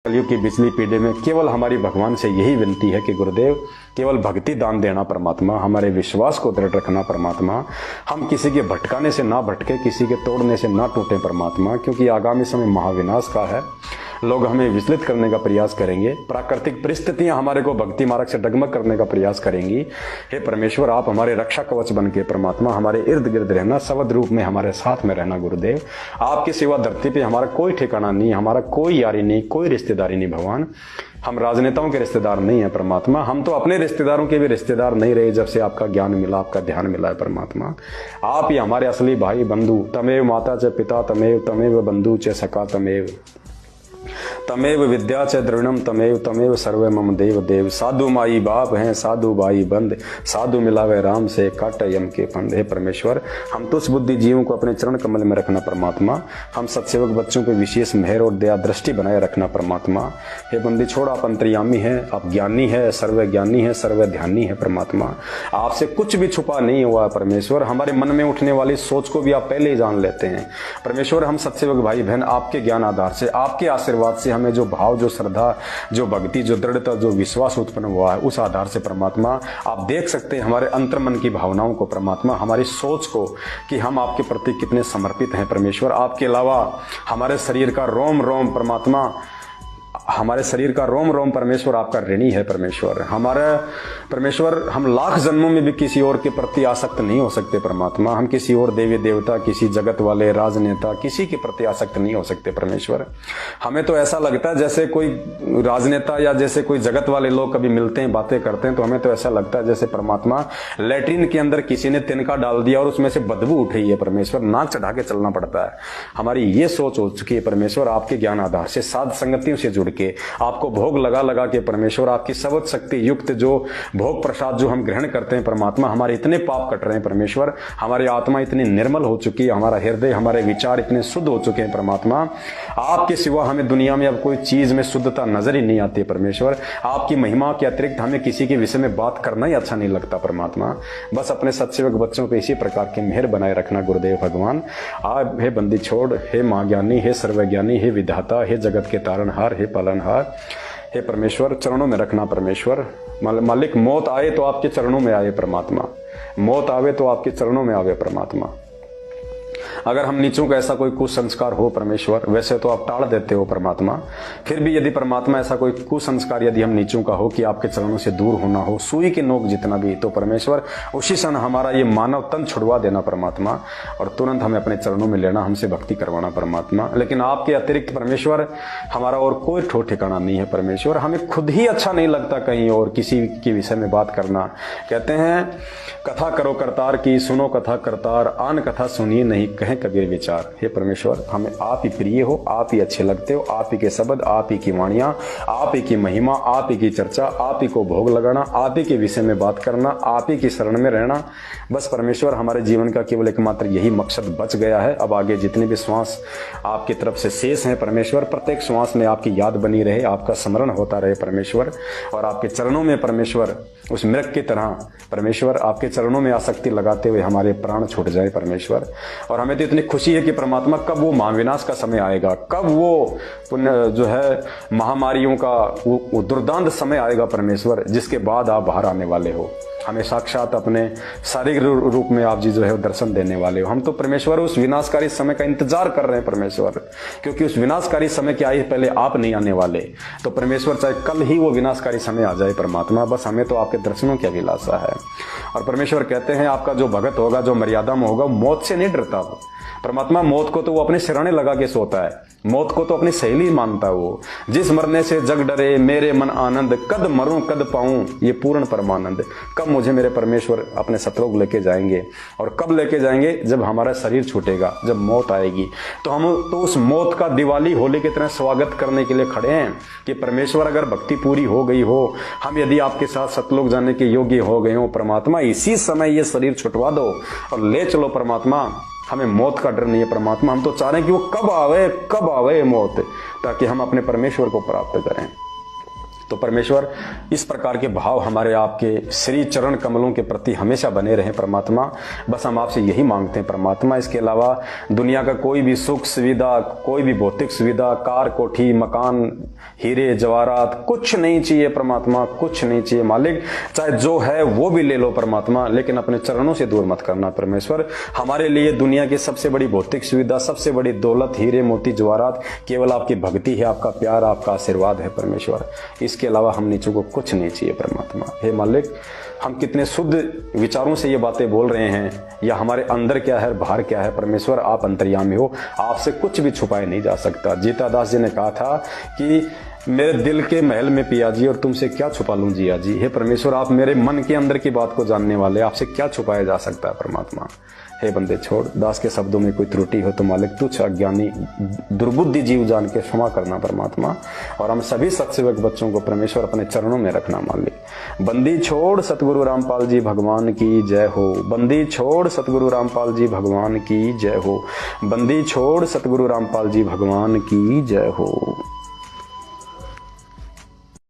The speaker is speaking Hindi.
कलयुग की बिजली पीढ़ी में केवल हमारी भगवान से यही विनती है कि गुरुदेव केवल भक्ति दान देना परमात्मा, हमारे विश्वास को दृढ़ रखना परमात्मा, हम किसी के भटकाने से ना भटके, किसी के तोड़ने से ना टूटे परमात्मा, क्योंकि आगामी समय महाविनाश का है। लोग हमें विचलित करने का प्रयास करेंगे, प्राकृतिक परिस्थितियां हमारे को भक्ति मार्ग से डगमग करने का प्रयास करेंगी। हे परमेश्वर, आप हमारे रक्षा कवच बन के परमात्मा हमारे इर्द गिर्द रहना, शब्द रूप में हमारे साथ में रहना। गुरुदेव, आपके सिवा धरती पे हमारा कोई ठिकाना नहीं, हमारा कोई यारी नहीं, कोई रिश्तेदारी नहीं। भगवान, हम राजनेताओं के रिश्तेदार नहीं है परमात्मा, हम तो अपने रिश्तेदारों के भी रिश्तेदार नहीं रहे जब से आपका ज्ञान मिला, आपका ध्यान मिला है परमात्मा। आप ही हमारे असली भाई बंधु, तमेव माता च पिता तमेव, तमेव बंधु च सखा तमेव, तमेव विद्या च द्रविणम तमेव, तमेव सर्व मम देव देव। साधु माई बाप हैं, साधु भाई बंद, साधु मिलावे राम से काट यम के फंद। हे परमेश्वर, हम तुच्छ बुद्धि जीवों को अपने चरण कमल में रखना परमात्मा, हम सत्सेवक बच्चों पे विशेष मेहर और दया दृष्टि बनाए रखना परमात्मा। हे बंदी छोड़, आप अंतर्यामी हैं, आप ज्ञानी है, सर्व ज्ञानी है, सर्व ध्यानी है परमात्मा। आपसे कुछ भी छुपा नहीं हुआ है परमेश्वर, हमारे मन में उठने वाली सोच को भी आप पहले ही जान लेते हैं परमेश्वर। हम सत्सेवक भाई बहन आपके ज्ञान आधार से, आपके आशीर्वाद से हमें जो भाव, जो श्रद्धा, जो भक्ति, जो दृढ़ता, जो विश्वास उत्पन्न हुआ है, उस आधार से परमात्मा आप देख सकते हैं हमारे अंतर्मन की भावनाओं को परमात्मा, हमारी सोच को, कि हम आपके प्रति कितने समर्पित हैं परमेश्वर। आपके अलावा हमारे शरीर का रोम रोम परमात्मा, हमारे शरीर का रोम रोम परमेश्वर आपका ऋणी है परमेश्वर। हमारे परमेश्वर, हम लाख जन्मों में भी किसी और के प्रति आसक्त नहीं हो सकते परमात्मा, हम किसी और देवी देवता, किसी जगत वाले राजनेता, किसी के प्रति आसक्त नहीं हो सकते परमेश्वर। हमें तो ऐसा लगता है जैसे कोई राजनेता या जैसे कोई जगत वाले लोग कभी मिलते हैं, बातें करते हैं, तो हमें तो ऐसा लगता है जैसे परमात्मा लैट्रिन के अंदर किसी ने तिनका डाल दिया और उसमें से बदबू उठ रही है परमेश्वर, नाक चढ़ा के चलना पड़ता है। हमारी ये सोच हो चुकी है परमेश्वर, आपके ज्ञान आधार से, साध संगतियों से जुड़ के, आपको भोग लगा लगा के परमेश्वर, आपकी सबद शक्ति युक्त जो भोग प्रसाद जो हम ग्रहण करते हैं परमात्मा, हमारे इतने पाप कट रहे हैं परमेश्वर, हमारी आत्मा इतनी निर्मल हो चुकी है, हमारा हृदय, हमारे विचार इतने शुद्ध हो चुके हैं परमात्मा। आपके सिवा हमें दुनिया में अब कोई चीज में शुद्धता नजर ही नहीं आती परमेश्वर। आपकी महिमा के अतिरिक्त हमें किसी के विषय में बात करना ही अच्छा नहीं लगता परमात्मा। बस अपने सत्सेवक बच्चों पे इसी प्रकार की मेहर बनाए रखना गुरुदेव भगवान। आप हे बंदी छोड़, हे माँ ज्ञानी, हे सर्वज्ञानी, हे विधाता, हे जगत के तारणहार, हे पालनहार, हे परमेश्वर, चरणों में रखना परमेश्वर। मालिक, मौत आए तो आपके चरणों में आए परमात्मा, मौत आवे तो आपके चरणों में आवे परमात्मा। अगर हम नीचों का ऐसा कोई कुसंस्कार हो परमेश्वर, वैसे तो आप टाल देते हो परमात्मा, फिर भी यदि परमात्मा ऐसा कोई कुसंस्कार यदि हम नीचों का हो कि आपके चरणों से दूर होना हो, सुई के नोक जितना भी, तो परमेश्वर उसी क्षण हमारा ये मानव तन छुड़वा देना परमात्मा, और तुरंत हमें अपने चरणों में लेना, हमसे भक्ति करवाना परमात्मा। लेकिन आपके अतिरिक्त परमेश्वर हमारा और कोई ठोर ठिकाना नहीं है परमेश्वर। हमें खुद ही अच्छा नहीं लगता कहीं और किसी के विषय में बात करना। कहते हैं कथा करो करतार की, सुनो कथा करतार, आन कथा सुनिए नहीं कहें कबीर विचार। हे परमेश्वर, हमें आप ही प्रिय हो, आप ही अच्छे लगते हो, आप ही के शब्द, आप ही की वाणियां, आप ही की महिमा, आप ही की चर्चा, आप ही को भोग लगाना, आप ही के विषय में बात करना, आप ही की शरण में रहना। बस परमेश्वर, हमारे जीवन का केवल एकमात्र यही मकसद बच गया है। अब आगे जितने भी श्वास आपकी तरफ से शेष हैं परमेश्वर, प्रत्येक श्वास में आपकी याद बनी रहे, आपका स्मरण होता रहे परमेश्वर, और आपके चरणों में परमेश्वर उस मृग की तरह परमेश्वर आपके चरणों में आसक्ति लगाते हुए हमारे प्राण छूट जाए परमेश्वर। और हमें तो इतनी खुशी है कि परमात्मा कब वो महाविनाश का समय आएगा, कब वो जो है महामारियों का वो दुर्दांत समय आएगा परमेश्वर, जिसके बाद आप बाहर आने वाले हो, हमें साक्षात अपने शारीरिक रूप में आप जी जो है दर्शन देने वाले हो। हम तो परमेश्वर उस विनाशकारी समय का इंतजार कर रहे हैं परमेश्वर, क्योंकि उस विनाशकारी समय के आए पहले आप नहीं आने वाले। तो परमेश्वर चाहे कल ही वो विनाशकारी समय आ जाए परमात्मा, बस हमें तो आपके दर्शनों की अभिलाषा है। और परमेश्वर कहते हैं आपका जो भगत होगा, जो मर्यादा में होगा, मौत से नहीं डरता परमात्मा। मौत को तो वो अपने सिरहाने लगा के सोता है, मौत को तो अपनी सहेली मानता है वो। जिस मरने से जग डरे मेरे मन आनंद, कद मरूं कद पाऊं ये पूर्ण परमानंद। कब मुझे मेरे परमेश्वर अपने सतलोक लेके जाएंगे, और कब लेके जाएंगे? जब हमारा शरीर छूटेगा, जब मौत आएगी। तो हम तो उस मौत का दिवाली होली की तरह स्वागत करने के लिए खड़े हैं कि परमेश्वर अगर भक्ति पूरी हो गई हो, हम यदि आपके साथ सतलोक जाने के योग्य हो गए हो परमात्मा, इसी समय ये शरीर छुटवा दो और ले चलो परमात्मा। हमें मौत का डर नहीं है परमात्मा, हम तो चाह रहे हैं कि वो कब आवे मौत, ताकि हम अपने परमेश्वर को प्राप्त करें। तो परमेश्वर इस प्रकार के भाव हमारे आपके श्री चरण कमलों के प्रति हमेशा बने रहें परमात्मा। बस हम आपसे यही मांगते हैं परमात्मा। इसके अलावा दुनिया का कोई भी सुख सुविधा, कोई भी भौतिक सुविधा, कार कोठी मकान हीरे जवाहरात कुछ नहीं चाहिए परमात्मा, कुछ नहीं चाहिए मालिक। चाहे जो है वो भी ले लो परमात्मा, लेकिन अपने चरणों से दूर मत करना परमेश्वर। हमारे लिए दुनिया की सबसे बड़ी भौतिक सुविधा, सबसे बड़ी दौलत, हीरे मोती जवाहरात केवल आपकी भक्ति है, आपका प्यार, आपका आशीर्वाद है परमेश्वर। इसके अलावा हम नीचों को कुछ नहीं चाहिए परमात्मा। हे मालिक, हम कितने शुद्ध विचारों से ये बातें बोल रहे हैं, या हमारे अंदर क्या है बाहर क्या है परमेश्वर, आप अंतर्यामी हो, आपसे कुछ भी छुपाया नहीं जा सकता। जीतादास जी ने कहा था कि मेरे दिल के महल में पिया जी और तुमसे क्या छुपा लूं जिया जी। हे परमेश्वर, आप मेरे मन के अंदर की बात को जानने वाले, आपसे क्या छुपाया जा सकता है परमात्मा। हे बंदे छोड़, दास के शब्दों में कोई त्रुटि हो तो मालिक तुच्छ अज्ञानी दुर्बुद्धि जीव जान के क्षमा करना परमात्मा। और हम सभी सत्सेवक बच्चों को परमेश्वर अपने चरणों में रखना मालिक। बंदी छोड़ सतगुरु रामपाल जी भगवान की जय हो। बंदी छोड़ सतगुरु रामपाल जी भगवान की जय हो। बंदी छोड़ सतगुरु रामपाल जी भगवान की जय हो।